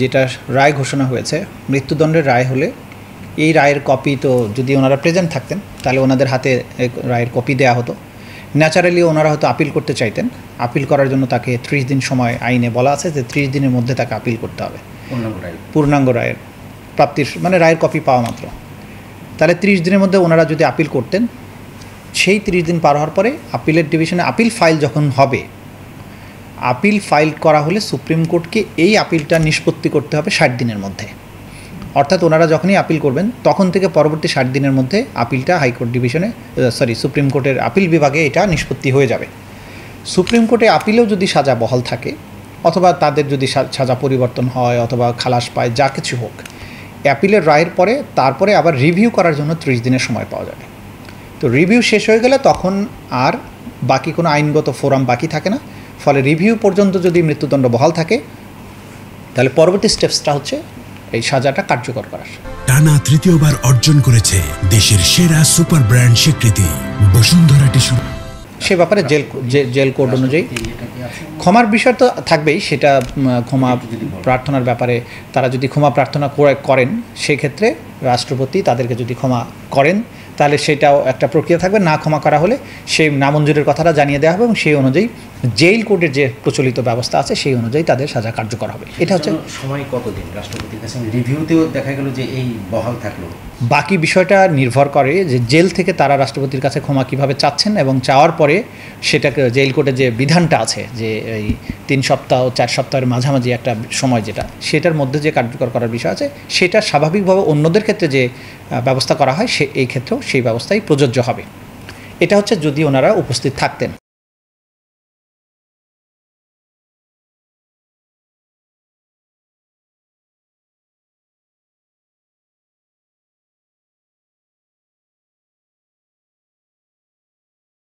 যেটা রায় ঘোষণা হয়েছে, মৃত্যুদণ্ডের রায় হলে এই রায়ের কপি তো যদি ওনারা প্রেজেন্ট থাকতেন তাহলে ওনাদের হাতে রায়ের কপি দেওয়া হতো। ন্যাচারালি ওনারা হয়তো আপিল করতে চাইতেন। আপিল করার জন্য তাকে 30 দিন সময় আইনে বলা আছে যে 30 দিনের মধ্যে তাকে আপিল করতে হবে পূর্ণাঙ্গ রায়ের প্রাপ্তির মানে রায়ের কপি পাওয়া মাত্র। তাহলে 30 দিনের মধ্যে ওনারা যদি আপিল করতেন, সেই 30 দিন পার হওয়ার পরে আপিলের ডিভিশনে আপিল ফাইল যখন হবে, আপিল ফাইল করা হলে সুপ্রিম কোর্টকে এই আপিলটা নিষ্পত্তি করতে হবে 60 দিনের মধ্যে। অর্থাৎ ওনারা যখনই আপিল করবেন তখন থেকে পরবর্তী 60 দিনের মধ্যে আপিলটা হাইকোর্ট ডিভিশনে সুপ্রিম কোর্টের আপিল বিভাগে এটা নিষ্পত্তি হয়ে যাবে। সুপ্রিম কোর্টে আপিলেও যদি সাজা বহাল থাকে অথবা তাদের যদি সাজা পরিবর্তন হয় অথবা খালাস পায়, যা কিছু হোক, অ্যাপিলের রায়ের পরে তারপরে আবার রিভিউ করার জন্য 30 দিনের সময় পাওয়া যাবে। তো রিভিউ শেষ হয়ে গেলে তখন আর বাকি কোনো আইনগত ফোরাম বাকি থাকে না। ফলে রিভিউ পর্যন্ত যদি মৃত্যুদণ্ড বহাল থাকে তাহলে পরবর্তী স্টেপসটা হচ্ছে এই সাজাটা কার্যকর করার। টানা তৃতীয়বার অর্জন করেছে দেশের সেরা সুপার ব্র্যান্ড স্বীকৃতি বসুন্ধরা টিস্যু। সে ব্যাপারে জেল কোড অনুযায়ী ক্ষমার বিষয় তো থাকবেই। সেটা ক্ষমা প্রার্থনার ব্যাপারে তারা যদি ক্ষমা প্রার্থনা করেন সেক্ষেত্রে রাষ্ট্রপতি তাদেরকে যদি ক্ষমা করেন তাহলে সেটাও একটা প্রক্রিয়া থাকবে। না ক্ষমা করা হলে সেই নামঞ্জুরের কথাটা জানিয়ে দেওয়া হবে এবং সেই অনুযায়ী জেল কোডের যে প্রচলিত ব্যবস্থা আছে সেই অনুযায়ী তাদের সাজা কার্যকর হবে। এটা হচ্ছে সময় কতদিন রাষ্ট্রপতির কাছে? রিভিউতেও দেখা গেল যে এই বহাল থাকলো। বাকি বিষয়টা নির্ভর করে যে জেল থেকে তারা রাষ্ট্রপতির কাছে ক্ষমা কীভাবে চাচ্ছেন এবং চাওয়ার পরে সেটাকে জেল কোর্টে যে বিধানটা আছে যে এই 3 সপ্তাহ 4 সপ্তাহের মাঝামাঝি একটা সময় যেটা সেটার মধ্যে যে কার্যকর করার বিষয় আছে সেটা স্বাভাবিকভাবে অন্যদের ক্ষেত্রে যে ব্যবস্থা করা হয় এই ক্ষেত্রেও সেই ব্যবস্থাই প্রযোজ্য হবে। এটা হচ্ছে যদি ওনারা উপস্থিত থাকতেন।